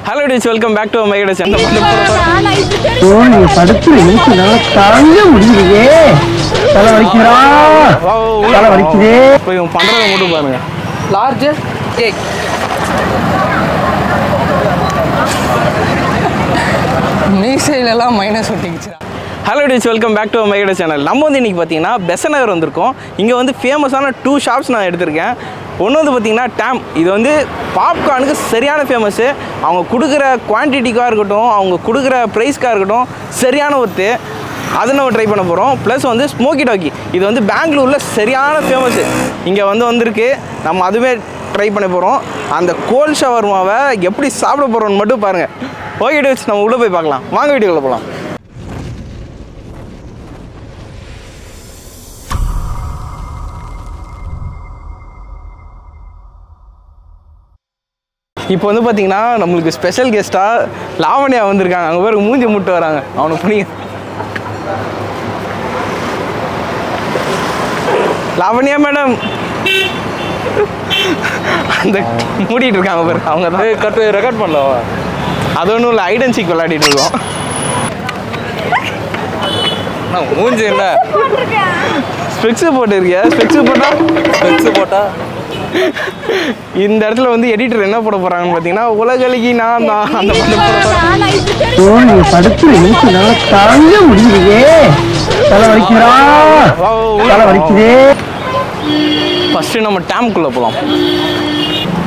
Hello dudes, welcome back to my channel. நீ படுத்து நிமிஷம் தாங்க முடியலையே. தலை வலிக்குதா? தலை வலிக்குதே. போய் பண்றத மட்டும் பாருங்க. Large cake. மீசையில எல்லாம் மைனஸ் ஒட்டிக்கிச்சு. ஹலோ டிச், welcome back to my channel. நம்ம வந்து இன்றைக்கி பார்த்தீங்கன்னா பெசன்ட் நகர் வந்திருக்கோம். இங்கே வந்து ஃபேமஸான 2 ஷாப்ஸ் நான் எடுத்திருக்கேன். ஒன்று வந்து பார்த்திங்கன்னா டேம். இது வந்து பாப்கார்னுக்கு சரியான ஃபேமஸ்ஸு. அவங்க கொடுக்குற குவான்டிட்டிக்காக இருக்கட்டும், அவங்க கொடுக்குற ப்ரைஸ்க்காக இருக்கட்டும், சரியான ஒர்த்து. அதை நம்ம ட்ரை பண்ண போகிறோம். ப்ளஸ் வந்து ஸ்மோக்கி டாக்கி, இது வந்து பெங்களூரில் சரியான ஃபேமஸ்ஸு. இங்கே வந்திருக்கு. நம்ம அதுவே ட்ரை பண்ண போகிறோம். அந்த கோல் ஷவர்மாவை எப்படி சாப்பிட போகிறோன்னு மட்டும் பாருங்கள். ஓகே டிச், நம்ம உள்ளே போய் பார்க்கலாம். வாங்க வீடியோக்குள்ளே போகலாம். இப்போ வந்து பார்த்தீங்கன்னா நம்மளுக்கு ஸ்பெஷல் கெஸ்ட்டாக லாவண்யா வந்திருக்காங்க. அங்கே பேருக்கு மூஞ்சி முட்டு வராங்க. அவனுக்கு புரியுங்க. லாவண்யா மேடம் அந்த மூடிட்டு இருக்காங்க பேர். அவங்க தான் கட்டு ரெக்கார்ட் பண்ணலாம். அது ஒன்றும் இல்லை, ஹைட் அண்ட் சீக் விளையாடிட்டு இருக்கோம். மூஞ்சி என்ன ஸ்பெக்ஸு போட்டுருக்கியா? ஸ்பெக்ஸு போட்டால் இந்த இடத்துல வந்து எடிட்டர் என்ன போட போறாங்கன்னு பார்த்தீங்கன்னா, உலகழகி நான் தான் அந்த நீ படுத்து நிமிஷம் தாங்க முடியலையே. தலை வலிக்குதா? தலை வலிக்குதே. ஃபஸ்ட்டு நம்ம டேம்குள்ளே போகலாம்.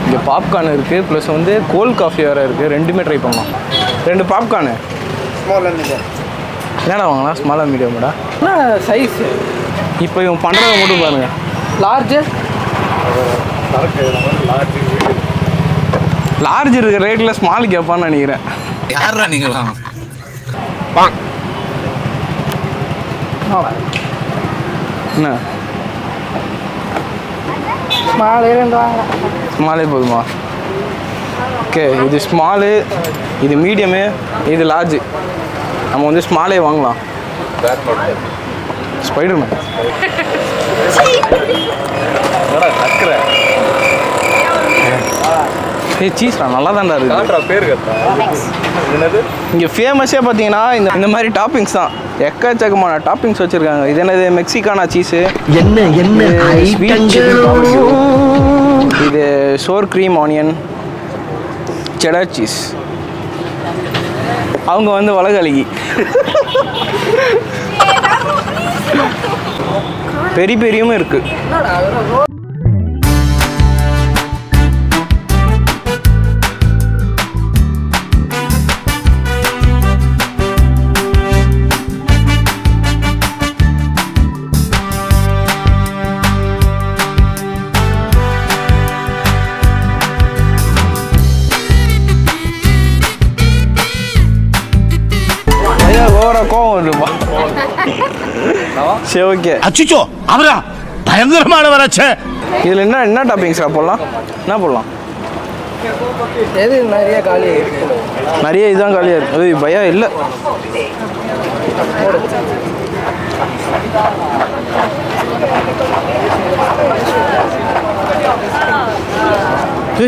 இங்கே பாப்கார்ன் இருக்குது, ப்ளஸ் வந்து கோல்ட் காஃபி வேறு இருக்குது. ரெண்டுமே ட்ரை பண்ணலாம். 2 பாப்கார்னு. என்னடா வாங்கலாம்? ஸ்மால் அண்ட் மீடியமாடா சைஸ். இப்போ இவன் பண்ணுறத மட்டும் பாருங்கள். லார்ஜ் லார்ஜ் இருக்கிற ரேட்டில் ஸ்மால் கேட்பான்னு நினைக்கிறேன். யாரா நீங்களாம்? என்ன ஸ்மாலே போதுமா? ஓகே, இது ஸ்மாலு, இது மீடியமு, இது லார்ஜு. நம்ம வந்து ஸ்மாலே வாங்கலாம். ஸ்பைடர்மேன் சீஸ்டா நல்லா தான்டா இருக்கு. பேர் என்னது? இங்கே ஃபேமஸே பார்த்தீங்கன்னா இந்த மாதிரி டாப்பிங்ஸ் தான். எக்கச்சக்கமான டாப்பிங்ஸ் வச்சுருக்காங்க. இது என்னது? மெக்சிகானா சீஸு, என்ன ஸ்வீட் சில்லி பார்பிக்யூ, இது சோர் க்ரீம் ஆனியன், செடர் சீஸ். அவங்க வந்து உலகழகி. பெரியும் இருக்குது. கோவம் வருதுப்பா. சரி, ஓகே. அச்சுச்சோ, அவரா பயங்கரமானவராச்சே. இதில் என்ன டாப்பிங்ஸ் போடலாம்? என்ன போடலாம்? எது நிறைய காலி நிறைய இதுதான் காலியாக இருக்குது. அது பயம் இல்லை.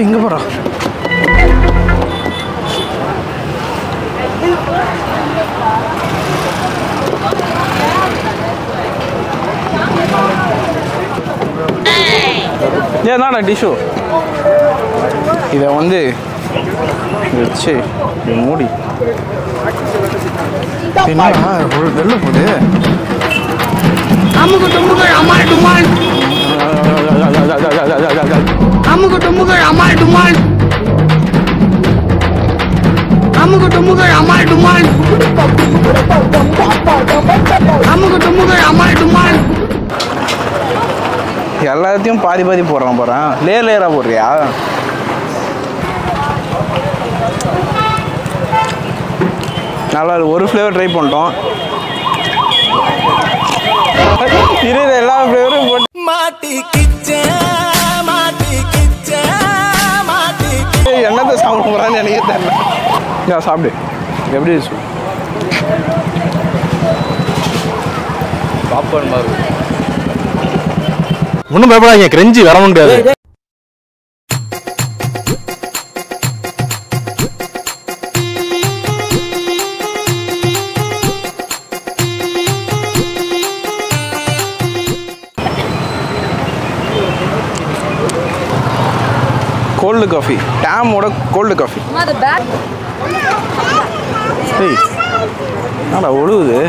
இங்கே போகிறா. ஏன்னா டிஷ்யூ இதை வந்து வச்சு மூடி என்ன வெளில போகுது. அமுக்கு டுமுகள் அமால் டுமால். அமுக்கு டுமுகள் அமால் டுமால். அமுக்கு டுமுகள் அமால் டுமால். அமுக்கு டுமுகள் அமால் டுமால். எல்லாத்தையும் பாதி போடுறான் போகிறேன். லேயராக போடுறியா? நல்லா ஒரு ஃப்ளேவர் ட்ரை பண்ணிட்டோம். இருந்த எல்லா ஃப்ளேவரும் போட்டு என்னத்தை சாப்பிட போகிறான்னு எனக்கு தெரியல. நான் சாப்பிடு. எப்படி இருக்கு? பாப்கார்ன் மாதிரி. ஒன்றும் பயப்படாதீங்க, கிரெஞ்சி வர முடியாது. காஃபி, டேமோட கோல்டு காஃபி. ஏய் என்னடா ஒழுகுது?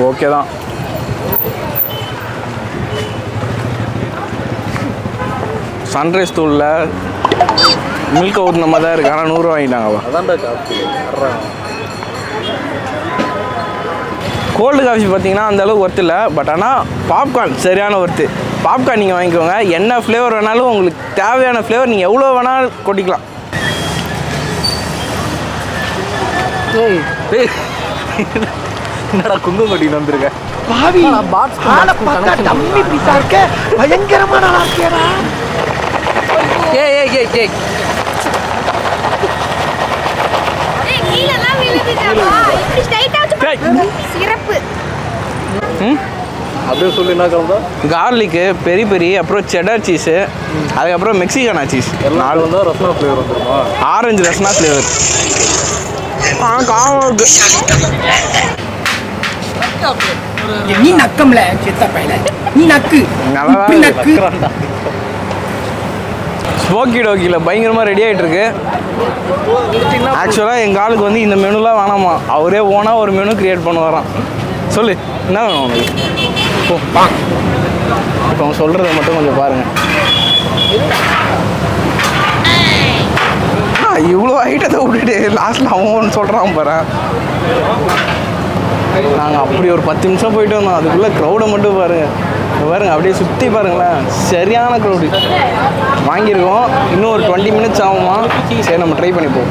ஓகே தான். சன்ரைஸ் தூளில் மில்க் ஊற்றின மாதிரி தான் இருக்குது. ஆனால் 100 ரூபா வாங்கிட்டாங்கப்பா. அதான்டா காஃபி. கோல்டு காஃபி பார்த்தீங்கன்னா அந்தளவுக்கு ஒர்த்து இல்லை. பட் ஆனால் பாப்கார்ன் சரியான ஒர்த்து. பாப்கார்ன் நீங்கள் வாங்கிக்கோங்க. என்ன ஃப்ளேவர் வேணாலும் உங்களுக்கு தேவையான ஃப்ளேவர் நீங்கள் எவ்வளோ வேணாலும் கொட்டிக்கலாம். என்னடா குங்கு கொட்டின்னு வந்திருக்கேன்? பாவி ஆளை பார்த்தா டம்மி பீஸா இருக்க, பயங்கரமான ஆளா இருக்கேடா. ஏய் சிறப்பு. அப்படியே சொல்லி என்ன கிளம்பா? கார்லிக்கு, பெரி பெரி, அப்புறம் செடர் சீஸு, அதுக்கப்புறம் மெக்சிகனா சீஸ். நாலு வந்தால் ரஸ்னா ஃப்ளேவர் வந்துருமா? Orange Rasna flavour. நீ நக்கம்ல செத்த பையல, நீ நக்கு இப்படி நக்கு. ஸ்மோக்கி டோக்கியில் பயங்கரமாக ரெடி ஆகிட்டு இருக்கு. ஆக்சுவலாக எங்கள் ஆளுக்கு வந்து இந்த மெனுலாம் வேணாமா, அவரே ஓனாக ஒரு மெனு க்ரியேட் பண்ண வரான். சொல்லு என்ன வேணும் உனக்கு? இப்போ அவன் சொல்கிறத மட்டும் கொஞ்சம் பாருங்கள். இவ்வளோ ஐட்டத்தை விட்டுட்டு லாஸ்ட்டில் அவன் ஒன்று சொல்கிறான் பாரு. நாங்கள் அப்படி ஒரு 10 நிமிஷம் போயிட்டு வந்தோம். அதுக்குள்ளே க்ரௌடை மட்டும் பாருங்கள் அப்படியே சுற்றி பாருங்களேன். சரியான க்ரௌடு. வாங்கியிருக்கோம். இன்னும் ஒரு 20 மினிட்ஸ் ஆகுமா? சரி நம்ம ட்ரை பண்ணி போவோம்.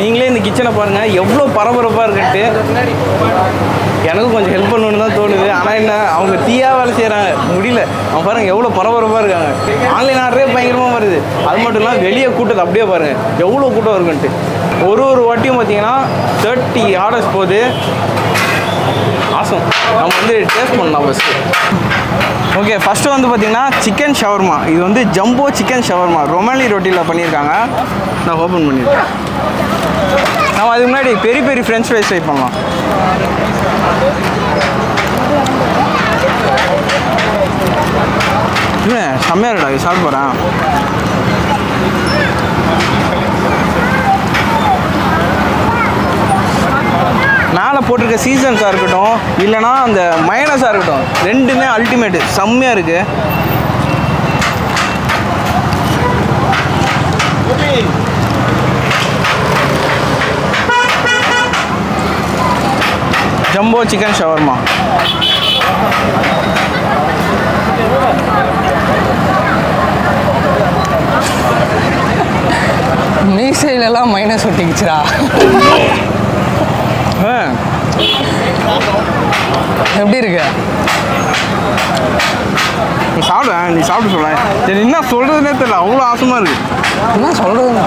நீங்களே இந்த கிச்சனை பாருங்கள் எவ்வளோ பரபரப்பாக இருக்குன்ட்டு. எனக்கும் கொஞ்சம் ஹெல்ப் பண்ணணுன்னு தான் தோணுது. ஆனால் என்ன அவங்க தீயாக வேலை செய்கிறாங்க, முடியல. அவங்க பாருங்கள் எவ்வளோ பரபரப்பாக இருக்காங்க. ஆன்லைன் ஆர்டரே பயங்கரமாக வருது. அது மட்டும் இல்லாமல் வெளியே கூட்டத்தை அப்படியே பாருங்கள் எவ்வளோ கூட்டம் இருக்குன்ட்டு. ஒரு வாட்டியும் பார்த்தீங்கன்னா 30 ஆர்டர்ஸ் போகுது. ஆசம். நம்ம வந்து டேஸ்ட் பண்ணலாம் ஃபஸ்ட்டு. ஓகே, ஃபஸ்ட்டு வந்து பார்த்தீங்கன்னா சிக்கன் ஷவர்மா. இது வந்து ஜம்போ சிக்கன் ஷவர்மா ரொமாலி ரொட்டியில் பண்ணியிருக்காங்க. நான் ஓப்பன் பண்ணியிருக்கேன். நம்ம அதுக்கு முன்னாடி பெரிய பெரிய ஃப்ரெஞ்ச் ஃப்ரைஸ் ட்ரை பண்ணலாம். இல்லை செம்மையாக இருக்கா, இது சாப்பிட்டு போகிறேன். மேலே போட்டிருக்க சீசன்ஸாக இருக்கட்டும் இல்லைனா அந்த மயனஸாக இருக்கட்டும் ரெண்டுமே அல்டிமேட்டு செம்மையாக இருக்குது. Jumbo chicken shawarma. மீசையிலலாம் மைனஸ் ஒட்டிக்கிச்சுரா. எப்படி இருக்கு? சாப்பிட நீ சாப்பிட்டு சொல்ல. சரி என்ன சொல்கிறதுனே தெரியல, அவ்வளோ ஆசமாக இருக்குது. என்ன சொல்கிறதுன்னு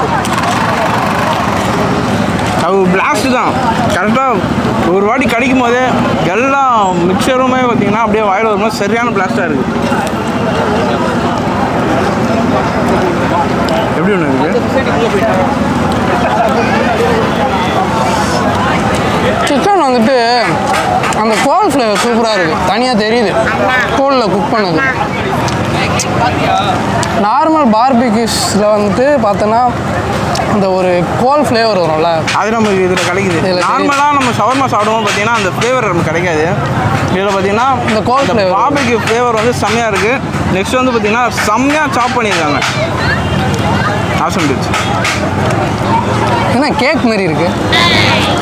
அது பிளாஸ்ட்டு தான். கரெக்டாக ஒரு வாட்டி கிடைக்கும் போதே எல்லா மிக்சருமே பார்த்திங்கன்னா அப்படியே வாயில் வரும்போது சரியான பிளாஸ்ட்டாக இருக்குது. எப்படி ஒன்று இருக்குது? சிக்கன் வந்துட்டு அந்த கோல் ஃப்ளேவர் சூப்பராக இருக்குது, தனியாக தெரியுது கோலில் குக் பண்ணது. நார்மல் பார்பிக்யூஸில் வந்துட்டு பார்த்தோன்னா அந்த ஒரு கோல் ஃப்ளேவர் வரும்ல, அது நமக்கு இதில் கிடைக்குது. நார்மலாக நம்ம ஷவர்மா சாப்பிடுவோம் பார்த்தீங்கன்னா அந்த ஃப்ளேவர் நமக்கு கிடைக்காது. இதில் பார்த்தீங்கன்னா இந்த கோல் ஃப்ளேவர் பார்பிக்யூ ஃப்ளேவர் வந்து செம்மையாக இருக்குது. நெக்ஸ்ட் வந்து பார்த்தீங்கன்னா செம்மையாக சாப் பண்ணியிருக்காங்க. Awesome dish. ஏன்னா கேக் மாதிரி இருக்குது.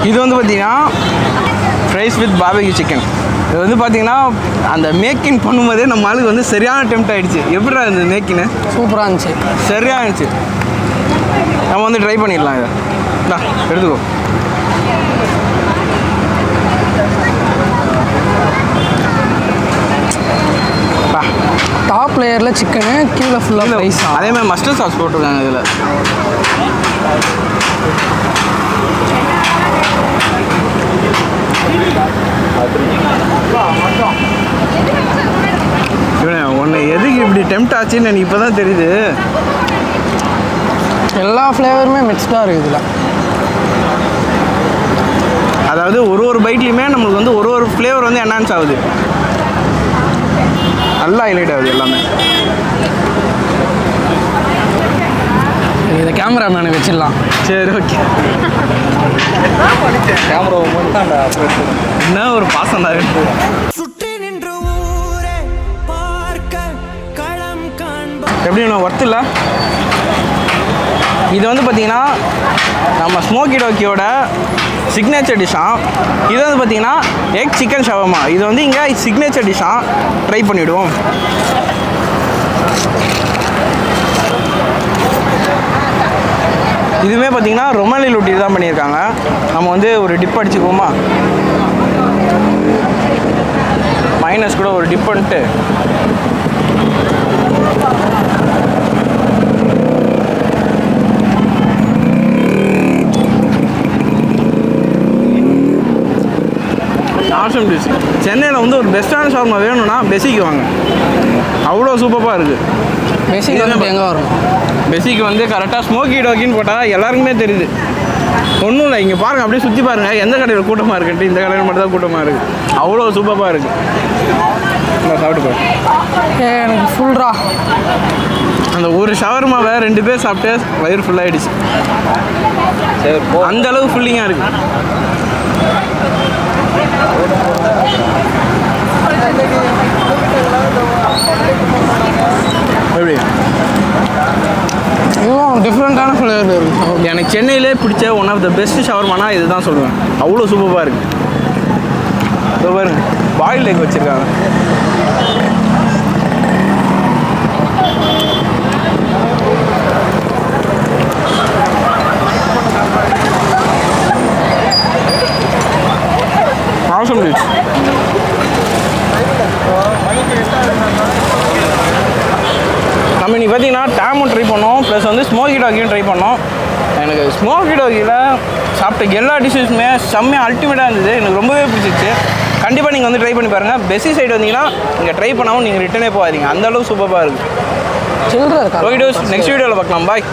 இது வந்து பார்த்தீங்கன்னா ஃப்ரைஸ் வித் பார்பிக்யூ சிக்கன். இது வந்து பார்த்தீங்கன்னா அந்த மேக்கிங் பண்ணும்போதே நம்ம ஆளுக்கு வந்து சரியான டெம்ப்ட் ஆகிடுச்சு. எப்படிடா இந்த மேக்கின்னு சூப்பராக இருந்துச்சு, சரியாக இருந்துச்சு. நம்ம வந்து ட்ரை பண்ணிடலாம். இதை எடுத்துக்கோ. டாப் லேயரில் சிக்கனு, கீழே ஃபுல்லாக ரைஸ். அதே மாதிரி மஸ்டர்ட் சாஸ் போட்டிருக்காங்க இதில். ஒன்று எதுக்கு இப்படி டெம்ப்ட் ஆச்சுன்னு எனக்கு இப்போ தான் தெரியுது. எல்லா ஃப்ளேவருமே மிக்ஸ்டாக இருக்குது இதில். அதாவது ஒரு பைட்லேயுமே நம்மளுக்கு வந்து ஒரு ஃப்ளேவர் வந்து என்ஹான்ஸ் ஆகுது, நல்லா ஹைலைட் ஆகுது எல்லாமே. இதை கேமராமேனை வச்சிடலாம். சரி ஓகே. கேமரா என்ன ஒரு பாசம் தான் இருக்குது. எப்படி ஒன்று ஒர்த்து இல்லை. இது வந்து பார்த்திங்கன்னா நம்ம ஸ்மோக்கி டோக்கியோட சிக்னேச்சர் டிஷ்ஷாக. இது வந்து பார்த்திங்கன்னா எக் சிக்கன் ஷவர்மா. இது வந்து இங்கே சிக்னேச்சர் டிஷ்ஷாக ட்ரை பண்ணிவிடுவோம். இதுவுமே பார்த்திங்கன்னா ரொமாலி ரொட்டி தான் பண்ணியிருக்காங்க. நம்ம வந்து ஒரு டிப் அடிச்சுக்குவோமா, மைனஸ் கூட ஒரு டிப் பண்ணிட்டு ஆசம் டிஷ். சென்னையில் வந்து ஒரு பெஸ்ட்டான ஷவர்மா வேணும்னா பெசிக்கு வாங்க, அவ்வளோ சூப்பராக இருக்குது. பெசிக்கு வந்து எங்கே வரும்? பெசிக்கு வந்து கரெக்டாக ஸ்மோக்கி டோக்கின்னு போட்டால் எல்லாருக்குமே தெரியுது. ஒன்றும் இல்லை, இங்கே பாருங்கள், அப்படியே சுற்றி பாருங்கள் எந்த கடையில் கூட்டமாக இருக்குன்ட்டு. இந்த கடையில் மட்டும் தான் கூட்டமாக இருக்குது, அவ்வளோ சூப்பராக இருக்குது. நான் சாப்பிட்டு பாரு. எனக்கு ஃபுல்ரா அந்த ஒரு ஷவர்மாவை 2 பேர் சாப்பிட்டு வயிறு ஃபுல்லாகிடுச்சு. அந்த அளவு ஃபுல்லிங்காக இருக்குது. எப்படி இதுவும் டிஃப்ரெண்ட்டான ஃப்ளேவர் இருக்குது. எனக்கு சென்னையிலே பிடிச்ச ஒன் ஆஃப் த பெஸ்ட் ஷவர்மானா இது தான் சொல்லுவேன். அவ்வளோ சூப்பராக இருக்குது. இதோ பாருங்க, பாயில் எக் வச்சுருக்காங்க. Awesome dish. நம்ம இன்னைக்கு பார்த்தீங்கன்னா டேமும் ட்ரை பண்ணோம், ப்ளஸ் வந்து ஸ்மோக்கி டாக்கியும் ட்ரை பண்ணோம். எனக்கு ஸ்மோக்கி டாக்கியில் சாப்பிட்ட எல்லா டிஷ்ஷஸுமே செம்மையாக அல்டிமேட்டாக இருந்தது. எனக்கு ரொம்பவே பிடிச்சிச்சு. கண்டிப்பாக நீங்கள் வந்து ட்ரை பண்ணி பாருங்கள். பெஸ்ட் சைடு வந்தீங்கன்னா நீங்கள் ட்ரை பண்ணாமல் நீங்கள் ரிட்டனே போகாதீங்க, அந்தளவு சூப்பராக இருக்குது. சில்ட்ரன் இருக்கா? ஓகே டோஸ், நெக்ஸ்ட் வீடியோவில் பார்க்கலாம். பாய்.